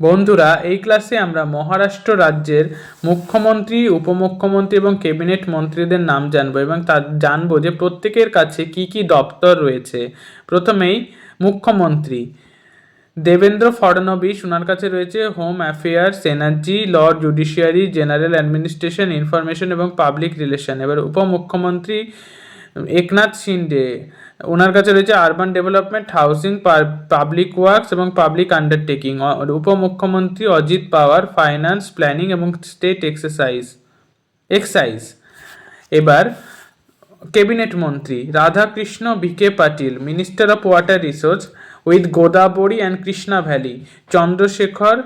বন্ধুরা, এই ক্লাসে আমরা মহারাষ্ট্র রাজ্যের মুখ্যমন্ত্রী, উপমুখ্যমন্ত্রী এবং ক্যাবিনেট মন্ত্রীদের নাম জানবো এবং জানবো যে প্রত্যেকের কাছে কি কি দপ্তর রয়েছে। প্রথমেই মুখ্যমন্ত্রী দেবেন্দ্র ফডনবিস, ওনার কাছে রয়েছে home affairs, energy, law, judiciary, general administration, information এবং পাবলিক রিলেশন। এবার উপমুখ্যমন্ত্রী একনাথ শিন্ডে, ওনার কাছে রয়েছে urban development, housing, public works এবং পাবলিক আন্ডারটেকিং। উপমুখ্যমন্ত্রী অজিত পাওয়ার, ফাইন্যান্স, প্ল্যানিং এবং স্টেট এক্সাইজ। এবার ক্যাবিনেট মন্ত্রী Radhakrishna Vikhe Patil, minister of water resource with Godavari and Krishna valley. Chandrashekhar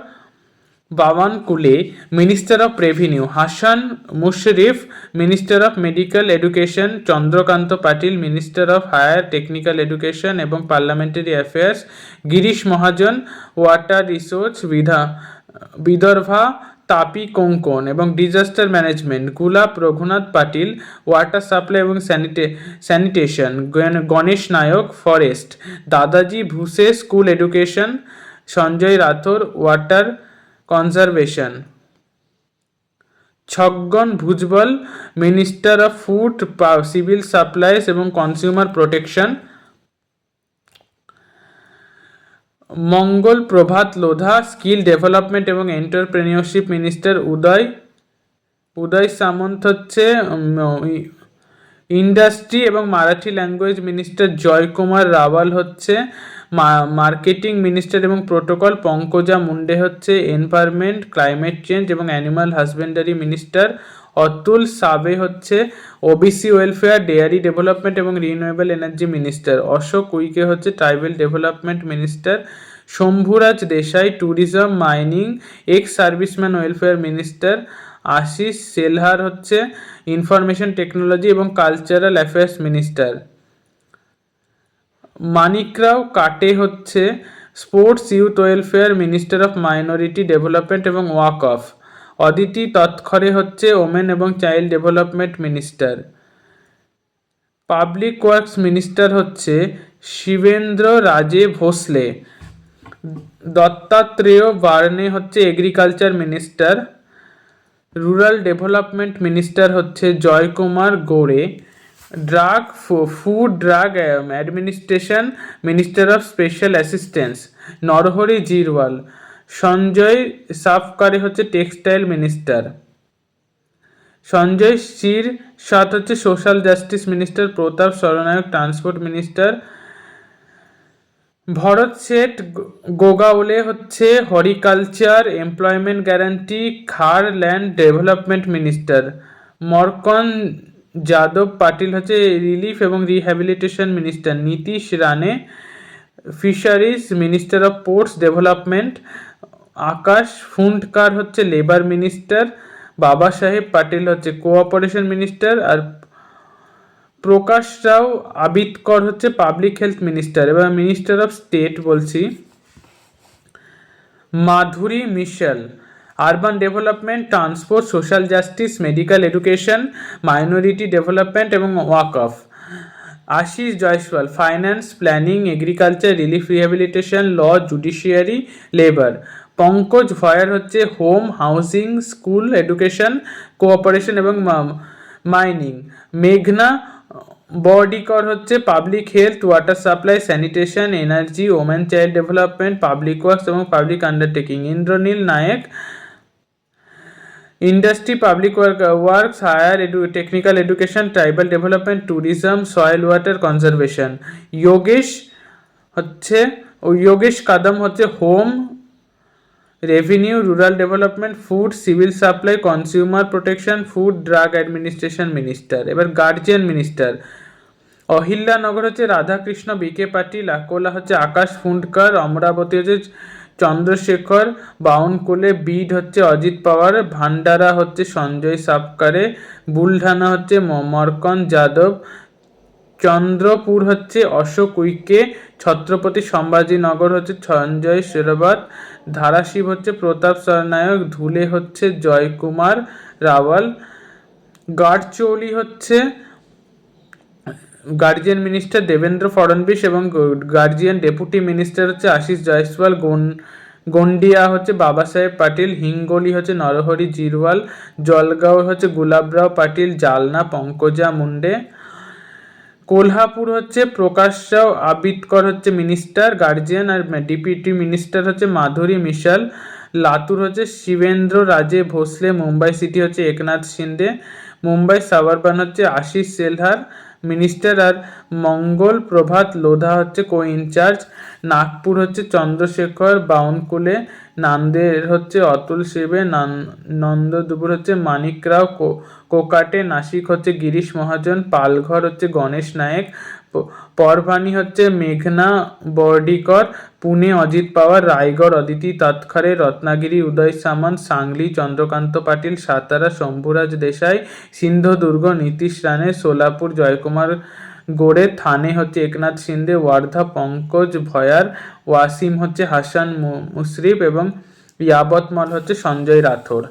Bawankule, minister of revenue. Hasan Mushrif, minister of medical education. Chandrakant Patil, minister of higher technical education এবং parliamentary affairs. Girish Mahajan, water resource Vidarbha, Tapi Konkan এবং disaster management. Gulab Raghunath Patil, water supply এবং sanitation. Ganesh Naik, forest. Dadaji Bhuse, school education. Sanjay Rathod, water conservation. Chhagan Bhujbal, minister of food, civil supplies এবং consumer protection. Mangal Prabhat Lodha, skill development এবং entrepreneurship minister. Uday Samant হচ্ছে industry এবং Marathi language minister. Jaykumar Rawal হচ্ছে marketing minister এবং protocol. Pankaja Munde হচ্ছে environment, climate change এবং animal husbandry minister. Atul Save হচ্ছে ওবিসি ওয়েলফেয়ার, ডেয়ারি ডেভেলপমেন্ট এবং renewable energy minister. Ashok Uike হচ্ছে tribal development minister. Shambhuraj Desai, tourism, mining, ex serviceman welfare minister. Ashish Shelar হচ্ছে ইনফরমেশন টেকনোলজি এবং cultural affairs minister. Manikrao Kate হচ্ছে sports youth welfare minister of minority development এবং waqf. Aditi Tatkare হচ্ছে women এবং child development minister. Public works minister হচ্ছে শিবেন্দ্র রাজে ভোসলে। দত্তাত্রেয় বার্নে হচ্ছে agriculture minister. Rural development minister হচ্ছে Joykumar গোরে। Food drug administration minister of special assistance Narahari জিরওয়াল। Sanjay সাফকারে হচ্ছে textile minister. Sanjay শির সাথ হচ্ছে সোশ্যাল জাস্টিস মিনিস্টার। প্রতাপ সরনায়ক ট্রান্সপোর্ট মিনিস্টার। ভরত শেঠ গোগাওলে হচ্ছে হরিকালচার, এমপ্লয়মেন্ট গ্যারান্টি, খার land development minister. মরকন Yadav Patil হচ্ছে রিলিফ এবং রিহ্যাবিলিটেশন মিনিস্টার। নীতিশ রানে fisheries minister of ports development. আকাশ ফুন্ডকার হচ্ছে লেবার মিনিস্টার। বাবা সাহেব পাটিল হচ্ছে কোঅপারেশন মিনিস্টার। আর প্রকাশ রাও আবিৎকর হচ্ছে পাবলিক হেলথ মিনিস্টার। এবার মিনিস্টার অফ স্টেট বলছি, Madhuri Misal, urban development, transport, social justice, medical education, minority development এবং waqf. Ashish Jaiswal, finance, planning, agriculture, relief rehabilitation, law, judiciary, labour. Pankaj Bhoyar হচ্ছে home, housing, school education, cooperation এবং mining. মেঘনা বডিকর হচ্ছে public health, water supply, sanitation, energy, women child development, public works এবং public undertaking. Indranil Naik industry, public works, higher technical education, tribal development, tourism, soil water conservation. Yogesh Kadam হচ্ছে home, revenue, rural development, food, civil supply, consumer protection, food drug administration minister. এবার guardian minister, Ahilyanagar হচ্ছে রাধাকৃষ্ণ বিকে পাটিল। আকোলা হচ্ছে আকাশ ফুন্ডকার। অমরাবতী হচ্ছে চন্দ্রশেখর বাউনকুলে। বিড হচ্ছে অজিত পাওয়ার। ভান্ডারা হচ্ছে সঞ্জয় সাপকারে। বুলঢানা হচ্ছে মরকন যাদব। চন্দ্রপুর হচ্ছে অশোক উইকে। ছত্রপতি সম্ভাজিনগর হচ্ছে সঞ্জয় শেরবাত। ধারাশিব হচ্ছে প্রতাপ সরনায়ক। ধুলে হচ্ছে জয়কুমার রাওয়াল। গাড়চৌলি হচ্ছে গার্জিয়ান মিনিস্টার দেবেন্দ্র ফডনবিস এবং গার্জিয়ান ডেপুটি মিনিস্টার হচ্ছে আশিস জয়সওয়াল। গন্ডিয়া হচ্ছে বাবা সাহেব পাটিল, হিঙ্গোলি হচ্ছে নরহরি জিরওয়াল, জলগাঁও হচ্ছে গুলাবরাও পাটিল, জালনা পঙ্কজা মুন্ডে, কোলহাপুর হচ্ছে প্রকাশ রাও আবিৎকর হচ্ছে মিনিস্টার গার্জিয়ান, আর ডিপিটি মিনিস্টার হচ্ছে মাধুরী মিশাল, লাতুর হচ্ছে শিবেন্দ্র রাজে ভোসলে, মুম্বাই সিটি হচ্ছে একনাথ শিন্দে, মুম্বাই সাবারবান হচ্ছে আশিস সেলহার মিনিস্টার, আর মঙ্গল প্রভাত লোধা হচ্ছে কো ইনচার্জ, নাগপুর হচ্ছে চন্দ্রশেখর বাউনকুলে, নান্দের হচ্ছে অতুল সেবে, নন্দদুপুর হচ্ছে মানিক রাও কোকাটে, নাসিক হচ্ছে গিরিশ মহাজন, পালঘর হচ্ছে গণেশ নায়েক, পরভানি হচ্ছে মেঘনা বর্ডিকর, পুনে অজিত পাওয়ার, রায়গড় অদিতি তৎখরে, রত্নাগিরি উদয় সামন্ত, সাংলি চন্দ্রকান্ত পাটিল, সাতারা শম্ভুরাজ দেশাই, সিন্ধুদুর্গ নীতিশ রানে, সোলাপুর জয়কুমার গোড়ে, থানে হচ্ছে একনাথ শিন্দে, ওয়ার্ধা পঙ্কজ ভয়ার, ওয়াসিম হচ্ছে হাসান মুশরিফ এবং ইয়াবতমল হচ্ছে সঞ্জয় রাথোর।